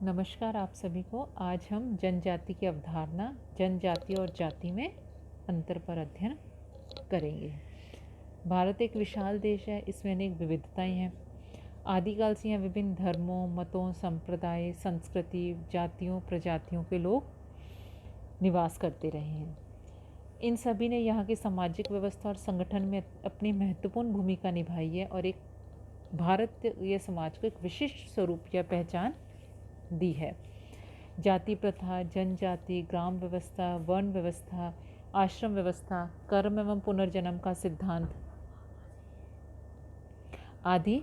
नमस्कार आप सभी को। आज हम जनजाति की अवधारणा, जनजाति और जाति में अंतर पर अध्ययन करेंगे। भारत एक विशाल देश है, इसमें अनेक विविधताएं हैं। आदिकाल से यहाँ विभिन्न धर्मों, मतों, संप्रदाय, संस्कृति, जातियों, प्रजातियों के लोग निवास करते रहे हैं। इन सभी ने यहाँ की सामाजिक व्यवस्था और संगठन में अपनी महत्वपूर्ण भूमिका निभाई है और एक भारतीय समाज को एक विशिष्ट स्वरूप या पहचान दी है। जाति प्रथा, जनजाति, ग्राम व्यवस्था, वर्ण व्यवस्था, आश्रम व्यवस्था, कर्म एवं पुनर्जन्म का सिद्धांत आदि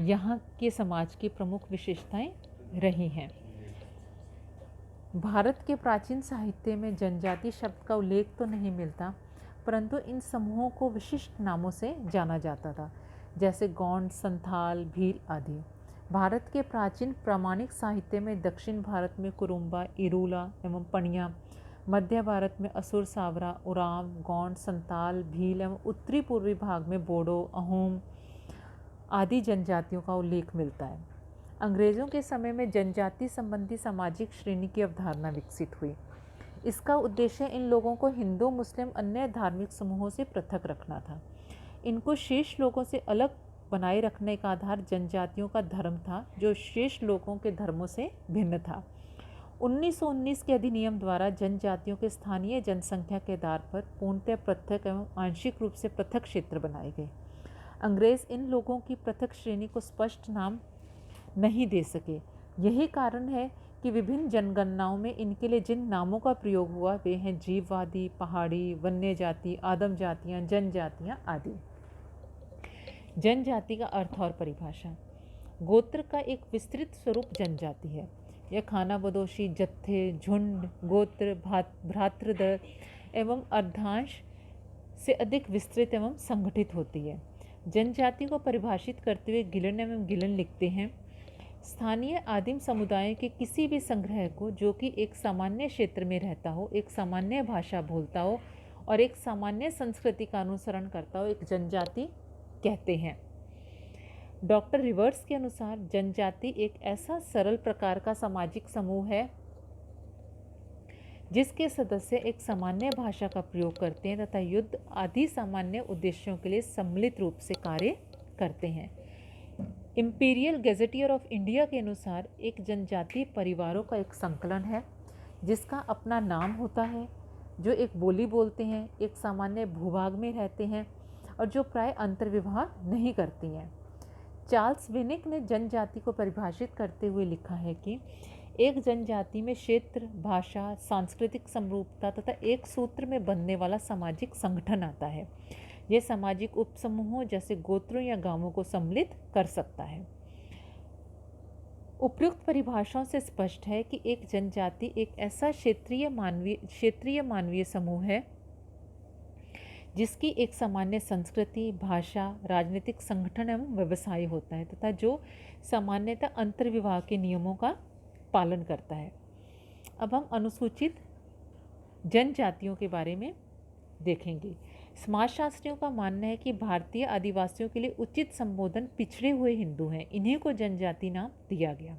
यहाँ के समाज की प्रमुख विशेषताएं रही हैं। भारत के प्राचीन साहित्य में जनजाति शब्द का उल्लेख तो नहीं मिलता, परंतु इन समूहों को विशिष्ट नामों से जाना जाता था, जैसे गौंड, संथाल, भील आदि। भारत के प्राचीन प्रामाणिक साहित्य में दक्षिण भारत में कुरुम्बा, इरूला एवं पणिया, मध्य भारत में असुर, सावरा, उरांव, गौंड, संताल, भील एवं उत्तरी पूर्वी भाग में बोडो, अहोम आदि जनजातियों का उल्लेख मिलता है। अंग्रेज़ों के समय में जनजाति संबंधी सामाजिक श्रेणी की अवधारणा विकसित हुई। इसका उद्देश्य इन लोगों को हिंदू, मुस्लिम, अन्य धार्मिक समूहों से पृथक रखना था। इनको शेष लोगों से अलग बनाए रखने का आधार जनजातियों का धर्म था, जो शेष लोगों के धर्मों से भिन्न था। 1919 के अधिनियम द्वारा जनजातियों के स्थानीय जनसंख्या के आधार पर पूर्णतः पृथक एवं आंशिक रूप से पृथक क्षेत्र बनाए गए। अंग्रेज इन लोगों की पृथक श्रेणी को स्पष्ट नाम नहीं दे सके। यही कारण है कि विभिन्न जनगणनाओं में इनके लिए जिन नामों का प्रयोग हुआ वे हैं जीववादी, पहाड़ी, वन्य जाति, आदम जातियाँ, जनजातियाँ आदि। जनजाति का अर्थ और परिभाषा। गोत्र का एक विस्तृत स्वरूप जनजाति है। यह खानाबदोशी, जत्थे, झुंड, गोत्र, भ्रातृदल एवं अर्धांश से अधिक विस्तृत एवं संगठित होती है। जनजाति को परिभाषित करते हुए गिलन एवं गिलन लिखते हैं, स्थानीय आदिम समुदायों के किसी भी संग्रह को जो कि एक सामान्य क्षेत्र में रहता हो, एक सामान्य भाषा बोलता हो और एक सामान्य संस्कृति का अनुसरण करता हो, एक जनजाति कहते हैं। डॉक्टर रिवर्स के अनुसार जनजाति एक ऐसा सरल प्रकार का सामाजिक समूह है जिसके सदस्य एक सामान्य भाषा का प्रयोग करते हैं तथा युद्ध आदि सामान्य उद्देश्यों के लिए सम्मिलित रूप से कार्य करते हैं। इंपीरियल गैजेटियर ऑफ इंडिया के अनुसार एक जनजातीय परिवारों का एक संकलन है जिसका अपना नाम होता है, जो एक बोली बोलते हैं, एक सामान्य भूभाग में रहते हैं और जो प्राय अंतर्विवाह नहीं करती हैं। चार्ल्स विनिक ने जनजाति को परिभाषित करते हुए लिखा है कि एक जनजाति में क्षेत्र, भाषा, सांस्कृतिक समरूपता तथा एक सूत्र में बंधने वाला सामाजिक संगठन आता है। यह सामाजिक उपसमूहों जैसे गोत्रों या गांवों को सम्मिलित कर सकता है। उपयुक्त परिभाषाओं से स्पष्ट है कि एक जनजाति एक ऐसा क्षेत्रीय मानवीय समूह है जिसकी एक सामान्य संस्कृति, भाषा, राजनीतिक संगठन एवं व्यवसाय होता है तथा जो सामान्यतः अंतर्विवाह के नियमों का पालन करता है। अब हम अनुसूचित जनजातियों के बारे में देखेंगे। समाजशास्त्रियों का मानना है कि भारतीय आदिवासियों के लिए उचित संबोधन पिछड़े हुए हिंदू हैं, इन्हीं को जनजाति नाम दिया गया।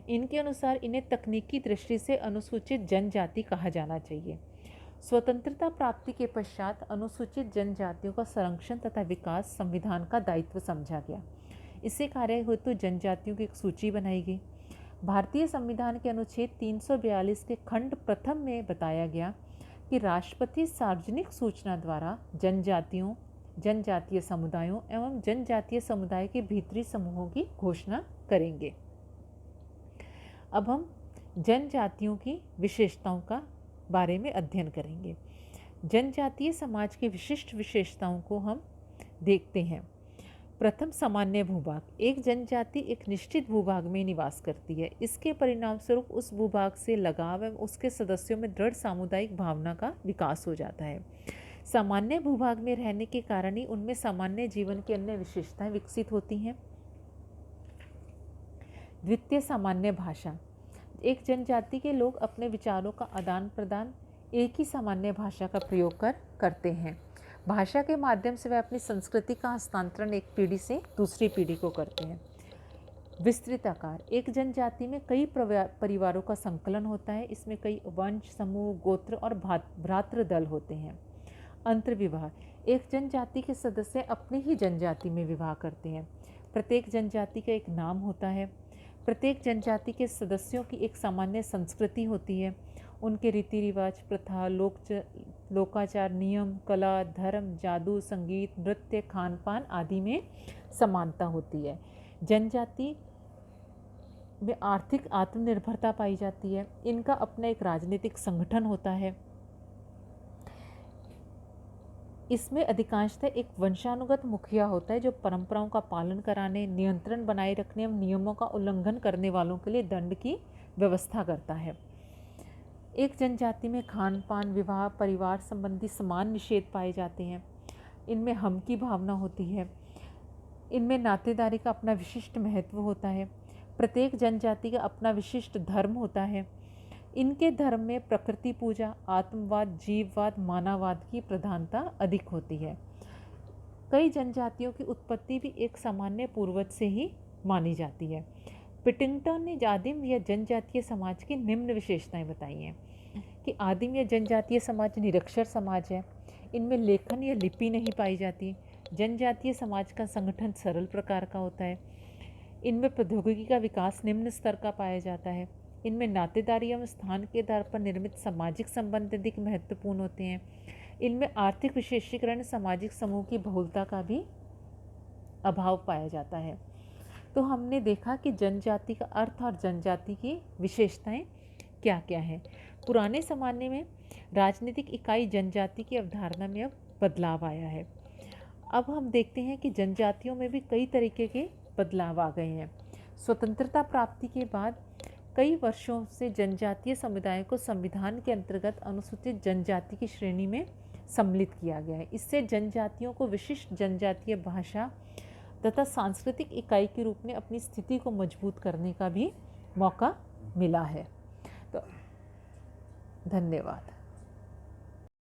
इनके अनुसार इन्हें तकनीकी दृष्टि से अनुसूचित जनजाति कहा जाना चाहिए। स्वतंत्रता प्राप्ति के पश्चात अनुसूचित जनजातियों का संरक्षण तथा विकास संविधान का दायित्व समझा गया। इसी कार्य हेतु जनजातियों की एक सूची बनाई गई। भारतीय संविधान के अनुच्छेद 342 के खंड प्रथम में बताया गया कि राष्ट्रपति सार्वजनिक सूचना द्वारा जनजातियों, जनजातीय समुदायों एवं जनजातीय समुदाय के भीतरी समूहों की घोषणा करेंगे। अब हम जनजातियों की विशेषताओं का बारे में अध्ययन करेंगे। जनजातीय समाज की विशिष्ट विशेषताओं को हम देखते हैं। प्रथम, सामान्य भूभाग। एक जनजाति एक निश्चित भूभाग में निवास करती है। इसके परिणाम स्वरूप उस भूभाग से लगाव एवं उसके सदस्यों में दृढ़ सामुदायिक भावना का विकास हो जाता है। सामान्य भूभाग में रहने के कारण ही उनमें सामान्य जीवन की अन्य विशेषताएं विकसित होती हैं। द्वितीय, सामान्य भाषा। एक जनजाति के लोग अपने विचारों का आदान प्रदान एक ही सामान्य भाषा का प्रयोग करते हैं। भाषा के माध्यम से वह अपनी संस्कृति का हस्तांतरण एक पीढ़ी से दूसरी पीढ़ी को करते हैं। विस्तृत आकार, एक जनजाति में कई परिवारों का संकलन होता है। इसमें कई वंश, समूह, गोत्र और भ्रातृ दल होते हैं। अंतर्विवाह, एक जनजाति के सदस्य अपनी ही जनजाति में विवाह करते हैं। प्रत्येक जनजाति का एक नाम होता है। प्रत्येक जनजाति के सदस्यों की एक सामान्य संस्कृति होती है। उनके रीति रिवाज, प्रथा, लोकाचार, नियम, कला, धर्म, जादू, संगीत, नृत्य, खान पान आदि में समानता होती है। जनजाति में आर्थिक आत्मनिर्भरता पाई जाती है। इनका अपना एक राजनीतिक संगठन होता है। इसमें अधिकांशतः एक वंशानुगत मुखिया होता है जो परंपराओं का पालन कराने, नियंत्रण बनाए रखने एवं नियमों का उल्लंघन करने वालों के लिए दंड की व्यवस्था करता है। एक जनजाति में खान पान, विवाह, परिवार संबंधी समान निषेध पाए जाते हैं। इनमें हम की भावना होती है। इनमें नातेदारी का अपना विशिष्ट महत्व होता है। प्रत्येक जनजाति का अपना विशिष्ट धर्म होता है। इनके धर्म में प्रकृति पूजा, आत्मवाद, जीववाद, मानववाद की प्रधानता अधिक होती है। कई जनजातियों की उत्पत्ति भी एक सामान्य पूर्वज से ही मानी जाती है। पिटिंगटन ने आदिम या जनजातीय समाज की निम्न विशेषताएं बताई हैं कि आदिम या जनजातीय समाज निरक्षर समाज है। इनमें लेखन या लिपि नहीं पाई जाती। जनजातीय समाज का संगठन सरल प्रकार का होता है। इनमें प्रौद्योगिकी का विकास निम्न स्तर का पाया जाता है। इनमें नातेदारी एवं स्थान के आधार पर निर्मित सामाजिक संबंध अधिक महत्वपूर्ण होते हैं। इनमें आर्थिक विशेषीकरण, सामाजिक समूह की बहुलता का भी अभाव पाया जाता है। तो हमने देखा कि जनजाति का अर्थ और जनजाति की विशेषताएं क्या क्या हैं। पुराने ज़माने में राजनीतिक इकाई जनजाति की अवधारणा में अब बदलाव आया है। अब हम देखते हैं कि जनजातियों में भी कई तरीके के बदलाव आ गए हैं। स्वतंत्रता प्राप्ति के बाद कई वर्षों से जनजातीय समुदायों को संविधान के अंतर्गत अनुसूचित जनजाति की श्रेणी में सम्मिलित किया गया है। इससे जनजातियों को विशिष्ट जनजातीय भाषा तथा सांस्कृतिक इकाई के रूप में अपनी स्थिति को मजबूत करने का भी मौका मिला है। तो धन्यवाद।